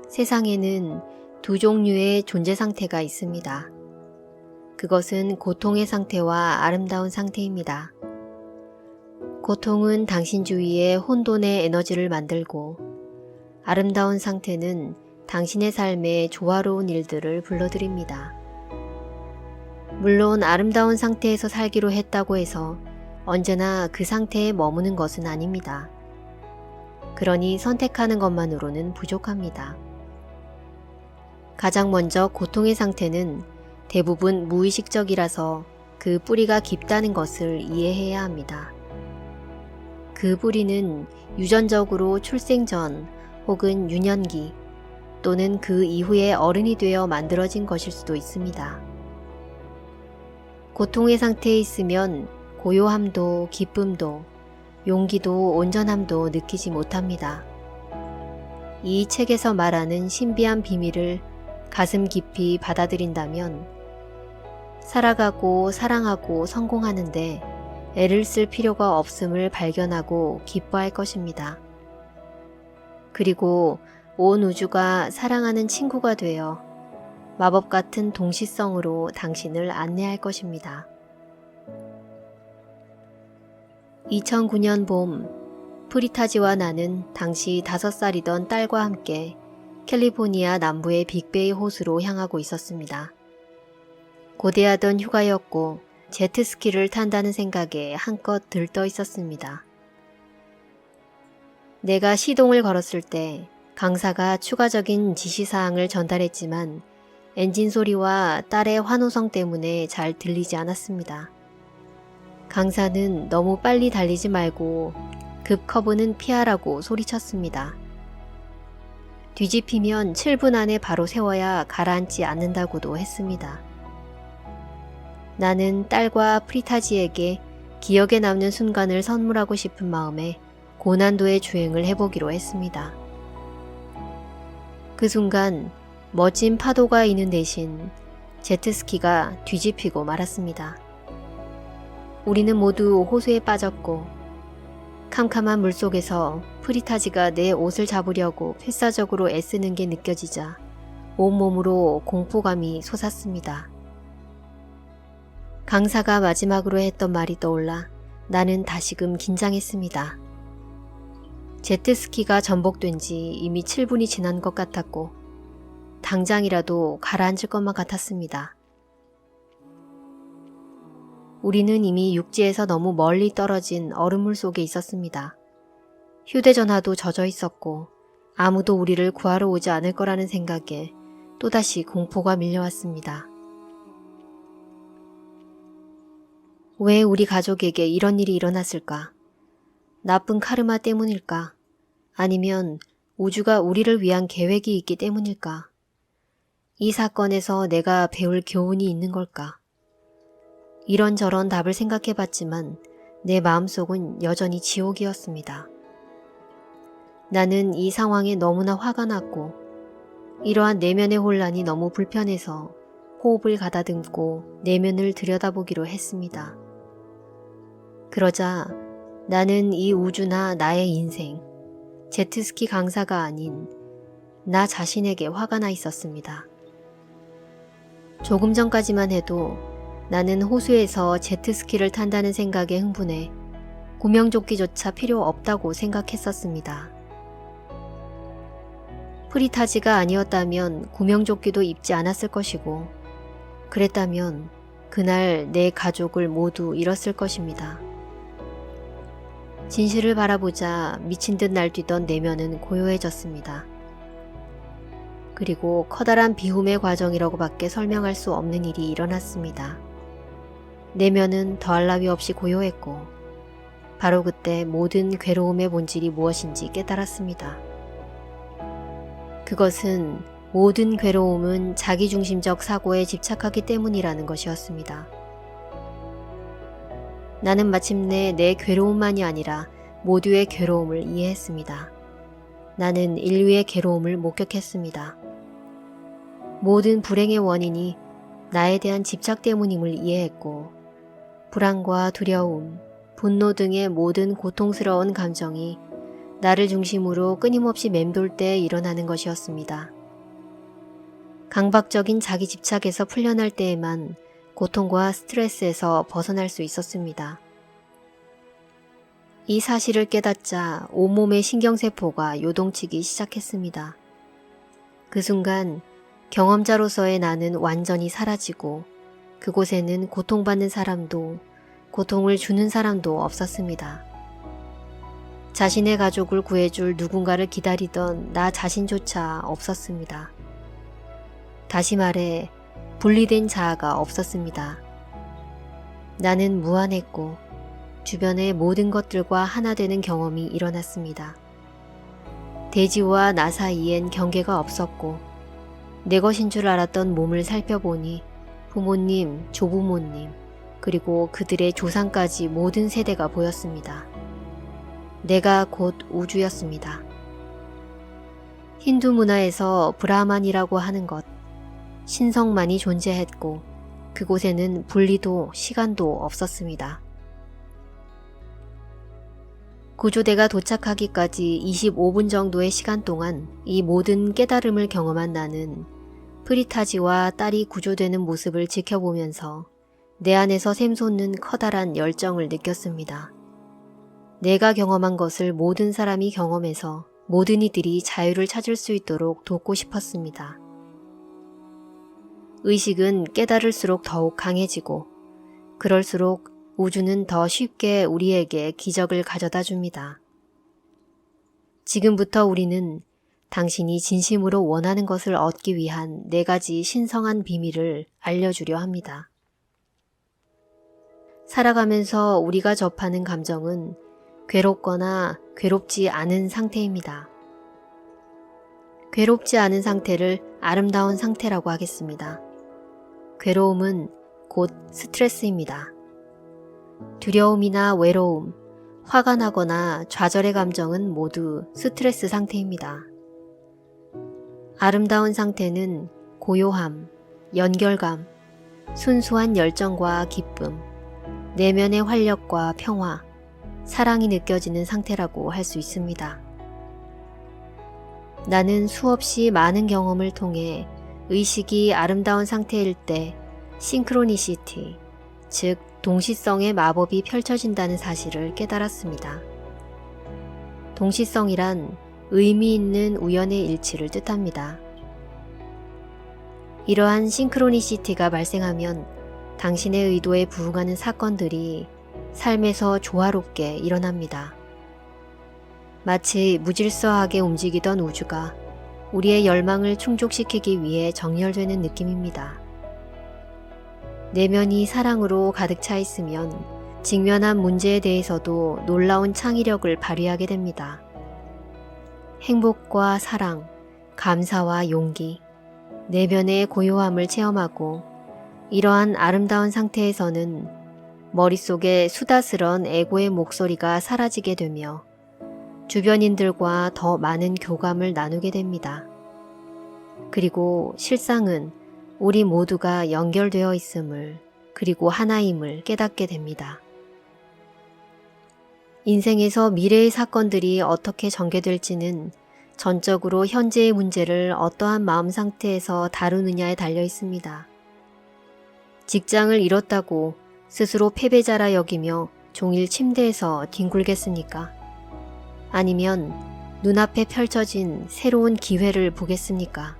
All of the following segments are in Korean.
세상에는 두 종류의 존재 상태가 있습니다. 그것은 고통의 상태와 아름다운 상태입니다. 고통은 당신 주위에 혼돈의 에너지를 만들고, 아름다운 상태는 당신의 삶에 조화로운 일들을 불러들입니다. 물론 아름다운 상태에서 살기로 했다고 해서 언제나 그 상태에 머무는 것은 아닙니다. 그러니 선택하는 것만으로는 부족합니다. 가장 먼저 고통의 상태는 대부분 무의식적이라서 그 뿌리가 깊다는 것을 이해해야 합니다. 그 뿌리는 유전적으로 출생 전 혹은 유년기 또는 그 이후에 어른이 되어 만들어진 것일 수도 있습니다. 고통의 상태에 있으면 고요함도 기쁨도 용기도 온전함도 느끼지 못합니다. 이 책에서 말하는 신비한 비밀을 가슴 깊이 받아들인다면 살아가고 사랑하고 성공하는데 애를 쓸 필요가 없음을 발견하고 기뻐할 것입니다. 그리고 온 우주가 사랑하는 친구가 되어 마법 같은 동시성으로 당신을 안내할 것입니다. 2009년 봄, 프리타지와 나는 당시 5살이던 딸과 함께 캘리포니아 남부의 빅베이 호수로 향하고 있었습니다. 고대하던 휴가였고 제트스키를 탄다는 생각에 한껏 들떠 있었습니다. 내가 시동을 걸었을 때 강사가 추가적인 지시사항을 전달했지만 엔진 소리와 딸의 환호성 때문에 잘 들리지 않았습니다. 강사는 너무 빨리 달리지 말고 급 커브는 피하라고 소리쳤습니다. 뒤집히면 7분 안에 바로 세워야 가라앉지 않는다고도 했습니다. 나는 딸과 프리타지에게 기억에 남는 순간을 선물하고 싶은 마음에 고난도의 주행을 해보기로 했습니다. 그 순간 멋진 파도가 있는 대신 제트스키가 뒤집히고 말았습니다. 우리는 모두 호수에 빠졌고 캄캄한 물속에서 프리타지가 내 옷을 잡으려고 필사적으로 애쓰는 게 느껴지자 온몸으로 공포감이 솟았습니다. 강사가 마지막으로 했던 말이 떠올라 나는 다시금 긴장했습니다. 제트스키가 전복된 지 이미 7분이 지난 것 같았고 당장이라도 가라앉을 것만 같았습니다. 우리는 이미 육지에서 너무 멀리 떨어진 얼음물 속에 있었습니다. 휴대전화도 젖어 있었고 아무도 우리를 구하러 오지 않을 거라는 생각에 또다시 공포가 밀려왔습니다. 왜 우리 가족에게 이런 일이 일어났을까? 나쁜 카르마 때문일까? 아니면 우주가 우리를 위한 계획이 있기 때문일까? 이 사건에서 내가 배울 교훈이 있는 걸까? 이런저런 답을 생각해봤지만 내 마음속은 여전히 지옥이었습니다. 나는 이 상황에 너무나 화가 났고 이러한 내면의 혼란이 너무 불편해서 호흡을 가다듬고 내면을 들여다보기로 했습니다. 그러자 나는 이 우주나 나의 인생, 제트스키 강사가 아닌 나 자신에게 화가 나 있었습니다. 조금 전까지만 해도 나는 호수에서 제트스키를 탄다는 생각에 흥분해 구명조끼조차 필요 없다고 생각했었습니다. 프리타지가 아니었다면 구명조끼도 입지 않았을 것이고 그랬다면 그날 내 가족을 모두 잃었을 것입니다. 진실을 바라보자 미친 듯 날뛰던 내면은 고요해졌습니다. 그리고 커다란 비움의 과정이라고밖에 설명할 수 없는 일이 일어났습니다. 내면은 더할 나위 없이 고요했고 바로 그때 모든 괴로움의 본질이 무엇인지 깨달았습니다. 그것은 모든 괴로움은 자기중심적 사고에 집착하기 때문이라는 것이었습니다. 나는 마침내 내 괴로움만이 아니라 모두의 괴로움을 이해했습니다. 나는 인류의 괴로움을 목격했습니다. 모든 불행의 원인이 나에 대한 집착 때문임을 이해했고 불안과 두려움, 분노 등의 모든 고통스러운 감정이 나를 중심으로 끊임없이 맴돌 때 일어나는 것이었습니다. 강박적인 자기 집착에서 풀려날 때에만 고통과 스트레스에서 벗어날 수 있었습니다. 이 사실을 깨닫자 온몸의 신경세포가 요동치기 시작했습니다. 그 순간 경험자로서의 나는 완전히 사라지고 그곳에는 고통받는 사람도 고통을 주는 사람도 없었습니다. 자신의 가족을 구해줄 누군가를 기다리던 나 자신조차 없었습니다. 다시 말해 분리된 자아가 없었습니다. 나는 무한했고 주변의 모든 것들과 하나 되는 경험이 일어났습니다. 대지와 나 사이엔 경계가 없었고 내 것인 줄 알았던 몸을 살펴보니 부모님, 조부모님, 그리고 그들의 조상까지 모든 세대가 보였습니다. 내가 곧 우주였습니다. 힌두 문화에서 브라만이라고 하는 것, 신성만이 존재했고 그곳에는 분리도 시간도 없었습니다. 구조대가 도착하기까지 25분 정도의 시간 동안 이 모든 깨달음을 경험한 나는 프리타지와 딸이 구조되는 모습을 지켜보면서 내 안에서 샘솟는 커다란 열정을 느꼈습니다. 내가 경험한 것을 모든 사람이 경험해서 모든 이들이 자유를 찾을 수 있도록 돕고 싶었습니다. 의식은 깨달을수록 더욱 강해지고 그럴수록 우주는 더 쉽게 우리에게 기적을 가져다 줍니다. 지금부터 우리는 당신이 진심으로 원하는 것을 얻기 위한 4가지 신성한 비밀을 알려주려 합니다. 살아가면서 우리가 접하는 감정은 괴롭거나 괴롭지 않은 상태입니다. 괴롭지 않은 상태를 아름다운 상태라고 하겠습니다. 괴로움은 곧 스트레스입니다. 두려움이나 외로움, 화가 나거나 좌절의 감정은 모두 스트레스 상태입니다. 아름다운 상태는 고요함, 연결감, 순수한 열정과 기쁨, 내면의 활력과 평화, 사랑이 느껴지는 상태라고 할 수 있습니다. 나는 수없이 많은 경험을 통해 의식이 아름다운 상태일 때 싱크로니시티, 즉 동시성의 마법이 펼쳐진다는 사실을 깨달았습니다. 동시성이란 의미 있는 우연의 일치를 뜻합니다. 이러한 싱크로니시티가 발생하면 당신의 의도에 부응하는 사건들이 삶에서 조화롭게 일어납니다. 마치 무질서하게 움직이던 우주가 우리의 열망을 충족시키기 위해 정렬되는 느낌입니다. 내면이 사랑으로 가득 차 있으면 직면한 문제에 대해서도 놀라운 창의력을 발휘하게 됩니다. 행복과 사랑, 감사와 용기, 내면의 고요함을 체험하고 이러한 아름다운 상태에서는 머릿속에 수다스런 에고의 목소리가 사라지게 되며 주변인들과 더 많은 교감을 나누게 됩니다. 그리고 실상은 우리 모두가 연결되어 있음을 그리고 하나임을 깨닫게 됩니다. 인생에서 미래의 사건들이 어떻게 전개될지는 전적으로 현재의 문제를 어떠한 마음 상태에서 다루느냐에 달려 있습니다. 직장을 잃었다고 스스로 패배자라 여기며 종일 침대에서 뒹굴겠습니까? 아니면 눈앞에 펼쳐진 새로운 기회를 보겠습니까?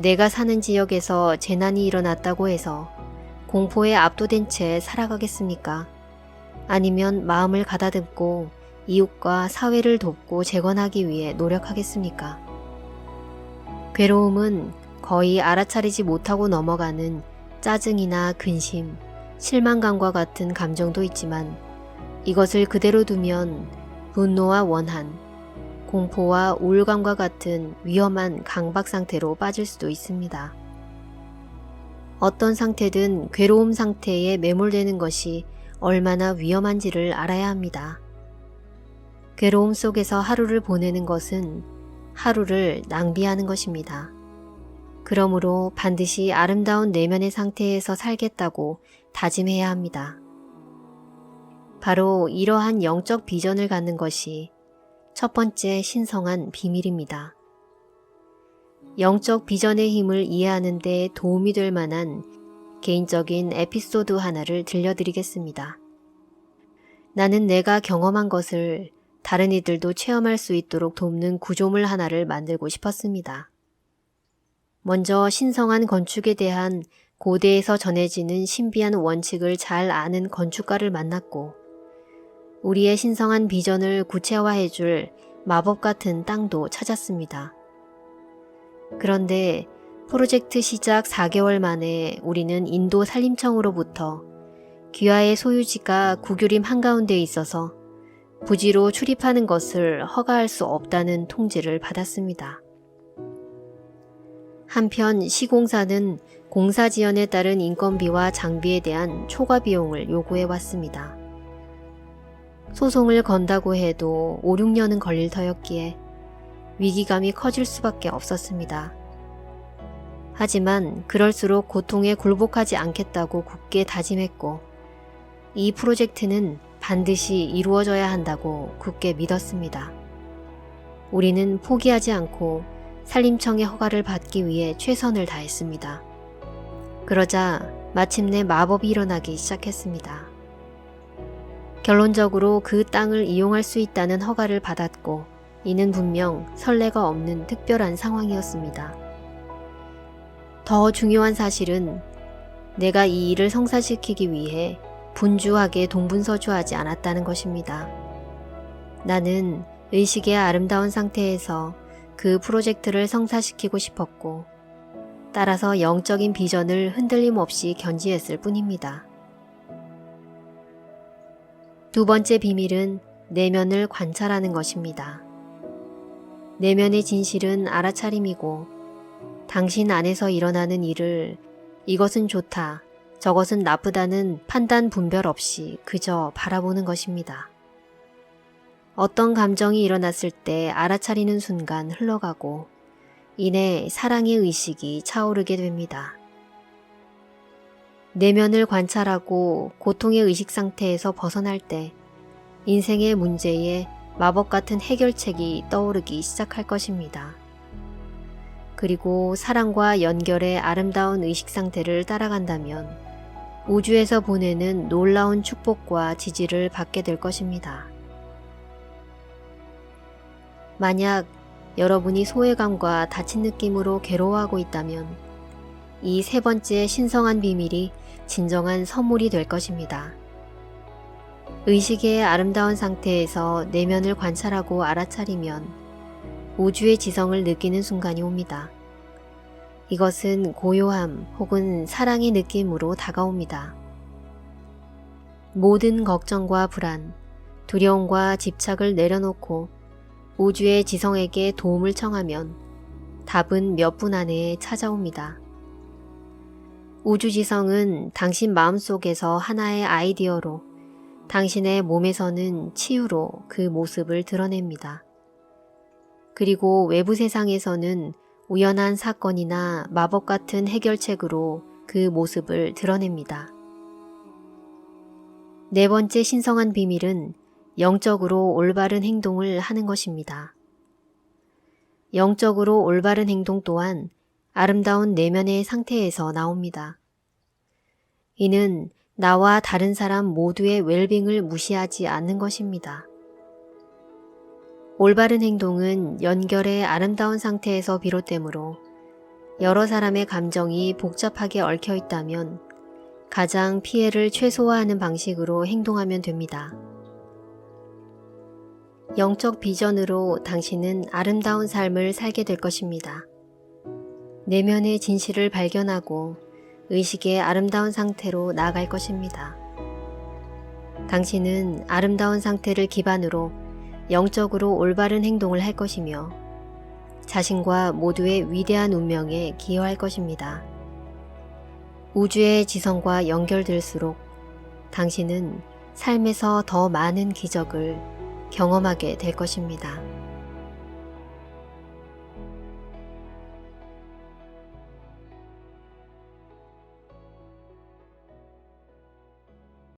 내가 사는 지역에서 재난이 일어났다고 해서 공포에 압도된 채 살아가겠습니까? 아니면 마음을 가다듬고 이웃과 사회를 돕고 재건하기 위해 노력하겠습니까? 괴로움은 거의 알아차리지 못하고 넘어가는 짜증이나 근심, 실망감과 같은 감정도 있지만 이것을 그대로 두면 분노와 원한, 공포와 우울감과 같은 위험한 강박 상태로 빠질 수도 있습니다. 어떤 상태든 괴로움 상태에 매몰되는 것이 얼마나 위험한지를 알아야 합니다. 괴로움 속에서 하루를 보내는 것은 하루를 낭비하는 것입니다. 그러므로 반드시 아름다운 내면의 상태에서 살겠다고 다짐해야 합니다. 바로 이러한 영적 비전을 갖는 것이 첫 번째 신성한 비밀입니다. 영적 비전의 힘을 이해하는 데 도움이 될 만한 개인적인 에피소드 하나를 들려드리겠습니다. 나는 내가 경험한 것을 다른 이들도 체험할 수 있도록 돕는 구조물 하나를 만들고 싶었습니다. 먼저 신성한 건축에 대한 고대에서 전해지는 신비한 원칙을 잘 아는 건축가를 만났고, 우리의 신성한 비전을 구체화해줄 마법 같은 땅도 찾았습니다. 그런데 프로젝트 시작 4개월 만에 우리는 인도 산림청으로부터 귀하의 소유지가 국유림 한가운데에 있어서 부지로 출입하는 것을 허가할 수 없다는 통지를 받았습니다. 한편 시공사는 공사 지연에 따른 인건비와 장비에 대한 초과 비용을 요구해 왔습니다. 소송을 건다고 해도 5, 6년은 걸릴 터였기에 위기감이 커질 수밖에 없었습니다. 하지만 그럴수록 고통에 굴복하지 않겠다고 굳게 다짐했고, 이 프로젝트는 반드시 이루어져야 한다고 굳게 믿었습니다. 우리는 포기하지 않고 산림청의 허가를 받기 위해 최선을 다했습니다. 그러자 마침내 마법이 일어나기 시작했습니다. 결론적으로 그 땅을 이용할 수 있다는 허가를 받았고, 이는 분명 선례가 없는 특별한 상황이었습니다. 더 중요한 사실은 내가 이 일을 성사시키기 위해 분주하게 동분서주하지 않았다는 것입니다. 나는 의식의 아름다운 상태에서 그 프로젝트를 성사시키고 싶었고, 따라서 영적인 비전을 흔들림 없이 견지했을 뿐입니다. 두 번째 비밀은 내면을 관찰하는 것입니다. 내면의 진실은 알아차림이고, 당신 안에서 일어나는 일을 이것은 좋다, 저것은 나쁘다는 판단 분별 없이 그저 바라보는 것입니다. 어떤 감정이 일어났을 때 알아차리는 순간 흘러가고, 이내 사랑의 의식이 차오르게 됩니다. 내면을 관찰하고 고통의 의식 상태에서 벗어날 때 인생의 문제에 마법 같은 해결책이 떠오르기 시작할 것입니다. 그리고 사랑과 연결의 아름다운 의식 상태를 따라간다면 우주에서 보내는 놀라운 축복과 지지를 받게 될 것입니다. 만약 여러분이 소외감과 다친 느낌으로 괴로워하고 있다면 이 세 번째 신성한 비밀이 진정한 선물이 될 것입니다. 의식의 아름다운 상태에서 내면을 관찰하고 알아차리면 우주의 지성을 느끼는 순간이 옵니다. 이것은 고요함 혹은 사랑의 느낌으로 다가옵니다. 모든 걱정과 불안, 두려움과 집착을 내려놓고 우주의 지성에게 도움을 청하면 답은 몇 분 안에 찾아옵니다. 우주지성은 당신 마음속에서 하나의 아이디어로 당신의 몸에서는 치유로 그 모습을 드러냅니다. 그리고 외부 세상에서는 우연한 사건이나 마법 같은 해결책으로 그 모습을 드러냅니다. 네 번째 신성한 비밀은 영적으로 올바른 행동을 하는 것입니다. 영적으로 올바른 행동 또한 아름다운 내면의 상태에서 나옵니다. 이는 나와 다른 사람 모두의 웰빙을 무시하지 않는 것입니다. 올바른 행동은 연결의 아름다운 상태에서 비롯되므로 여러 사람의 감정이 복잡하게 얽혀 있다면 가장 피해를 최소화하는 방식으로 행동하면 됩니다. 영적 비전으로 당신은 아름다운 삶을 살게 될 것입니다. 내면의 진실을 발견하고 의식의 아름다운 상태로 나아갈 것입니다. 당신은 아름다운 상태를 기반으로 영적으로 올바른 행동을 할 것이며 자신과 모두의 위대한 운명에 기여할 것입니다. 우주의 지성과 연결될수록 당신은 삶에서 더 많은 기적을 경험하게 될 것입니다.